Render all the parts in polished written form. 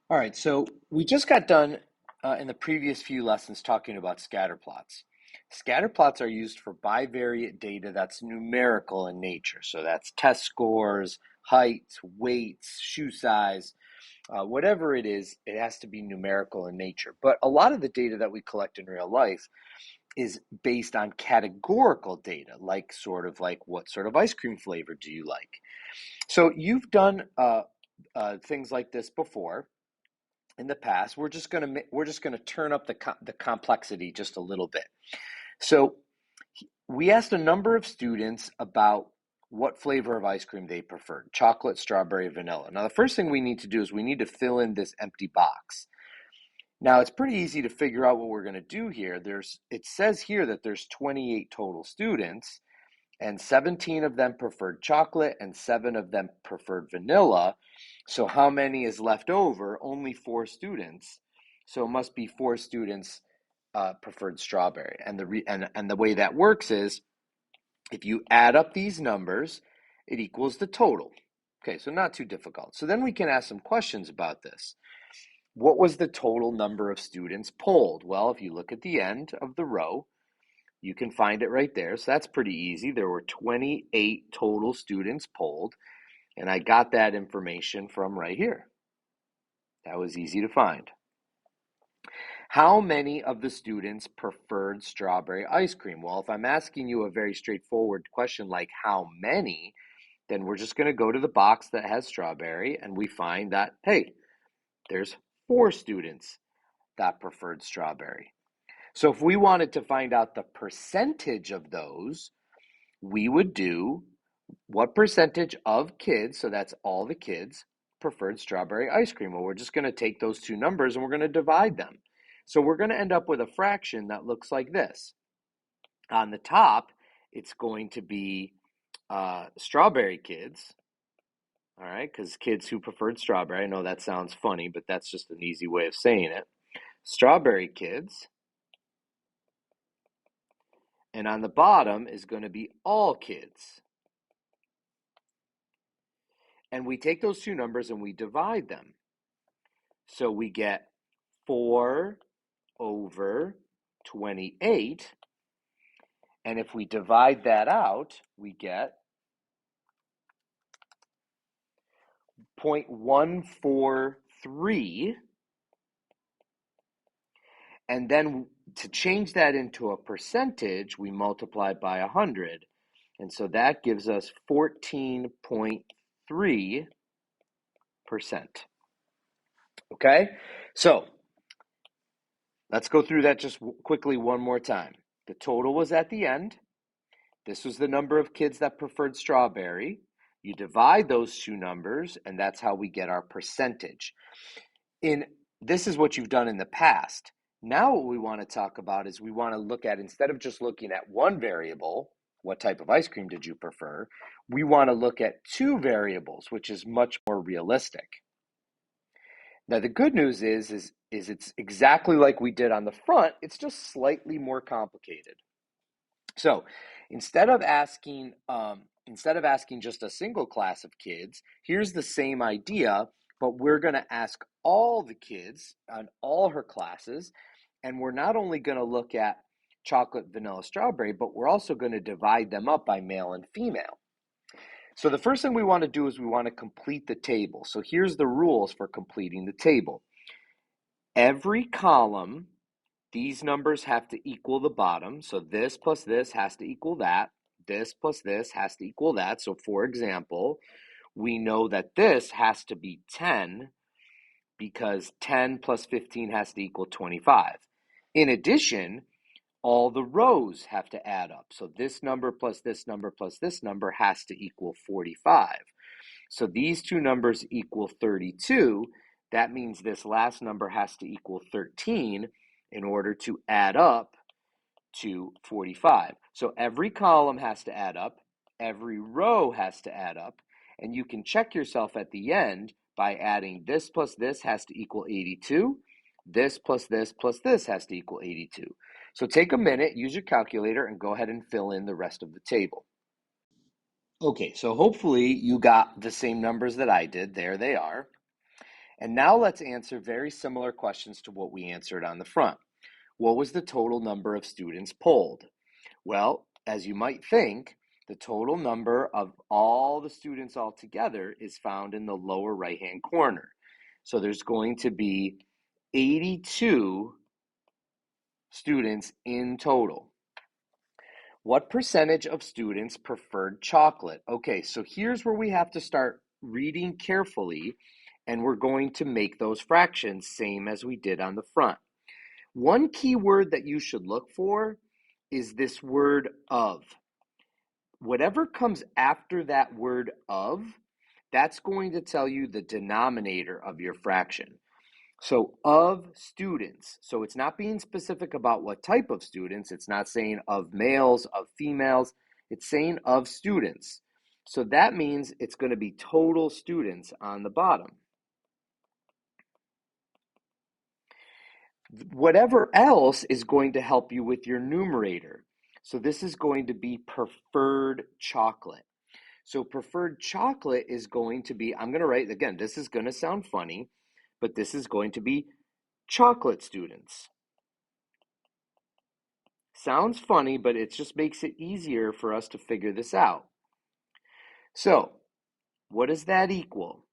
All right, so we just got done in the previous few lessons talking about scatter plots. Scatter plots are used for bivariate data that's numerical in nature. So that's test scores, heights, weights, shoe size, whatever it is, it has to be numerical in nature. But a lot of the data that we collect in real life is based on categorical data, like what sort of ice cream flavor do you like? So you've done things like this before in the past. We're just gonna turn up the complexity just a little bit. So we asked a number of students about what flavor of ice cream they preferred: chocolate, strawberry, vanilla. Now the first thing we need to do is we need to fill in this empty box. Now it's pretty easy to figure out what we're going to do here. It says here that there's 28 total students, and 17 of them preferred chocolate and 7 of them preferred vanilla. So how many is left over? Only 4 students. So it must be 4 students preferred strawberry. And the way that works is if you add up these numbers, it equals the total. Okay, so not too difficult. So then we can ask some questions about this. What was the total number of students polled? Well, if you look at the end of the row, you can find it right there. So that's pretty easy. There were 28 total students polled, and I got that information from right here. That was easy to find. How many of the students preferred strawberry ice cream? Well, if I'm asking you a very straightforward question like how many, then we're just going to go to the box that has strawberry, and we find that, hey, there's 4 students that preferred strawberry. So if we wanted to find out the percentage of those, we would do what percentage of kids, so that's all the kids, preferred strawberry ice cream. Well, we're just going to take those two numbers and we're going to divide them. So we're going to end up with a fraction that looks like this. On the top, it's going to be strawberry kids, all right, because kids who preferred strawberry. I know that sounds funny, but that's just an easy way of saying it. Strawberry kids. And on the bottom is going to be all kids. And we take those two numbers and we divide them. So we get 4 over 28. And if we divide that out, we get 0.143. And then to change that into a percentage, we multiply by 100. And so that gives us 14.3%. Okay? So let's go through that just quickly one more time. The total was at the end. This was the number of kids that preferred strawberry. You divide those two numbers, and that's how we get our percentage. This is what you've done in the past. Now what we want to talk about is we want to look at, instead of just looking at one variable, what type of ice cream did you prefer, we want to look at 2 variables, which is much more realistic. Now the good news is it's exactly like we did on the front, it's just slightly more complicated. So instead of asking just a single class of kids, here's the same idea, but we're going to ask all the kids on all her classes, and we're not only going to look at chocolate, vanilla, strawberry, but we're also going to divide them up by male and female. So the first thing we want to do is we want to complete the table. So here's the rules for completing the table. Every column, these numbers have to equal the bottom. So this plus this has to equal that. This plus this has to equal that. So for example, we know that this has to be 10 because 10 plus 15 has to equal 25. In addition, all the rows have to add up. So this number plus this number plus this number has to equal 45. So these two numbers equal 32. That means this last number has to equal 13 in order to add up to 45. So every column has to add up, every row has to add up, and you can check yourself at the end by adding this plus this has to equal 82, this plus this has to equal 82. So take a minute, use your calculator, and go ahead and fill in the rest of the table. Okay, so hopefully you got the same numbers that I did. There they are. And now let's answer very similar questions to what we answered on the front. What was the total number of students polled? Well, as you might think, the total number of all the students altogether is found in the lower right-hand corner. So there's going to be 82 students in total. What percentage of students preferred chocolate? Okay, so here's where we have to start reading carefully, and we're going to make those fractions same as we did on the front. One key word that you should look for is this word of. Whatever comes after that word of, that's going to tell you the denominator of your fraction. So of students, so it's not being specific about what type of students. It's not saying of males, of females. It's saying of students. So that means it's going to be total students on the bottom. Whatever else is going to help you with your numerator. So this is going to be preferred chocolate. So preferred chocolate is going to be, I'm going to write, again, this is going to sound funny, but this is going to be chocolate students. Sounds funny, but it just makes it easier for us to figure this out. So what does that equal?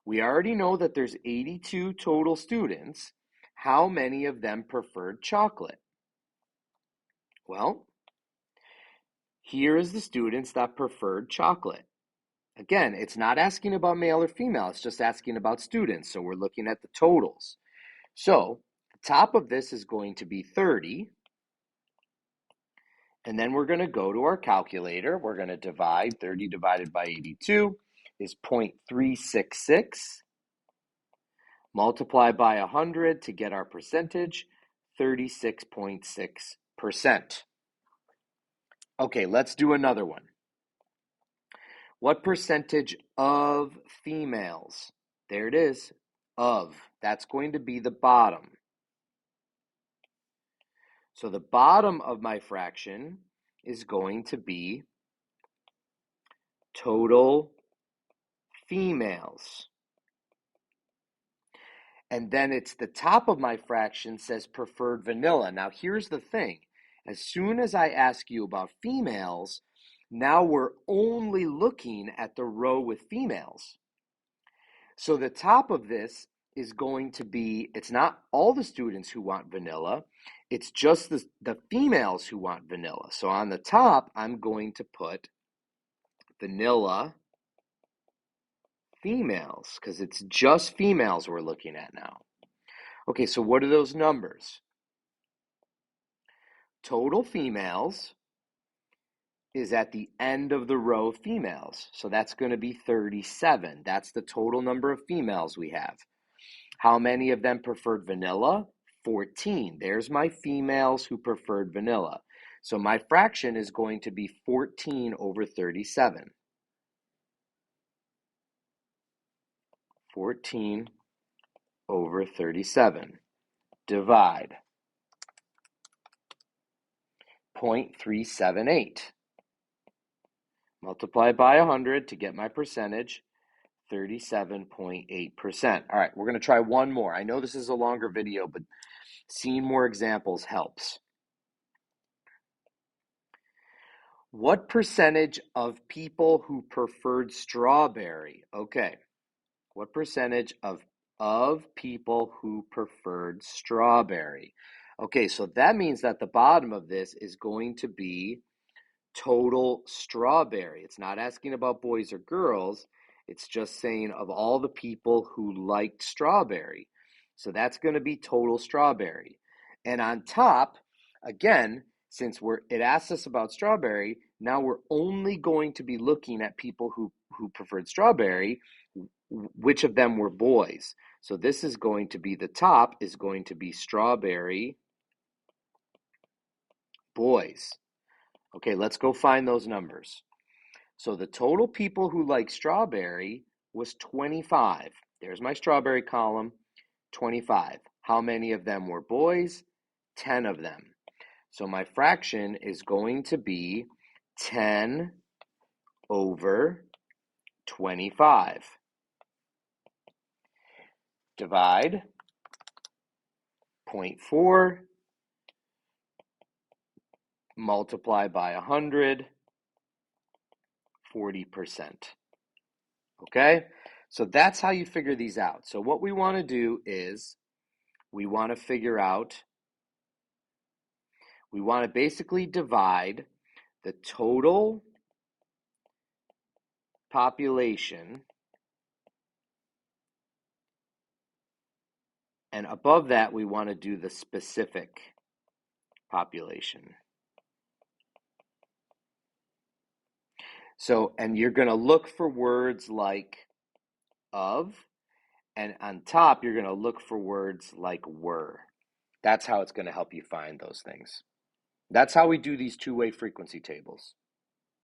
We already know that there's 82 total students. How many of them preferred chocolate? Well, here is the students that preferred chocolate. Again, it's not asking about male or female, it's just asking about students. So we're looking at the totals. So the top of this is going to be 30. And then we're going to go to our calculator. We're going to divide 30 divided by 82 is 0.366. Multiply by 100 to get our percentage, 36.6%. Okay, let's do another one. What percentage of females? There it is, of. That's going to be the bottom. So the bottom of my fraction is going to be total females. And then it's the top of my fraction says preferred vanilla. Now here's the thing. As soon as I ask you about females, now we're only looking at the row with females. So the top of this is going to be, it's not all the students who want vanilla, it's just the females who want vanilla. So on the top, I'm going to put vanilla females, because it's just females we're looking at now. Okay, so what are those numbers? Total females is at the end of the row of females. So that's going to be 37. That's the total number of females we have. How many of them preferred vanilla? 14. There's my females who preferred vanilla. So my fraction is going to be 14 over 37. 14 over 37. Divide. 0.378. Multiply by 100 to get my percentage, 37.8%. All right, we're going to try one more. I know this is a longer video, but seeing more examples helps. What percentage of people who preferred strawberry? Okay, what percentage of people who preferred strawberry? Okay, so that means that the bottom of this is going to be total strawberry. It's not asking about boys or girls. It's just saying of all the people who liked strawberry. So that's going to be total strawberry. And on top, again, since it asks us about strawberry, now we're only going to be looking at people who preferred strawberry, which of them were boys. So this is going to be, the top is going to be strawberry boys. Okay, let's go find those numbers. So the total people who like strawberry was 25. There's my strawberry column, 25. How many of them were boys? 10 of them. So my fraction is going to be 10 over 25. divide 0.4, multiply by 100, 40%. Okay, so that's how you figure these out. So what we want to do is we want to figure out, we want to basically divide the total population, and above that we want to do the specific population. So, and you're going to look for words like of, and on top you're going to look for words like were. That's how it's going to help you find those things. That's how we do these two-way frequency tables.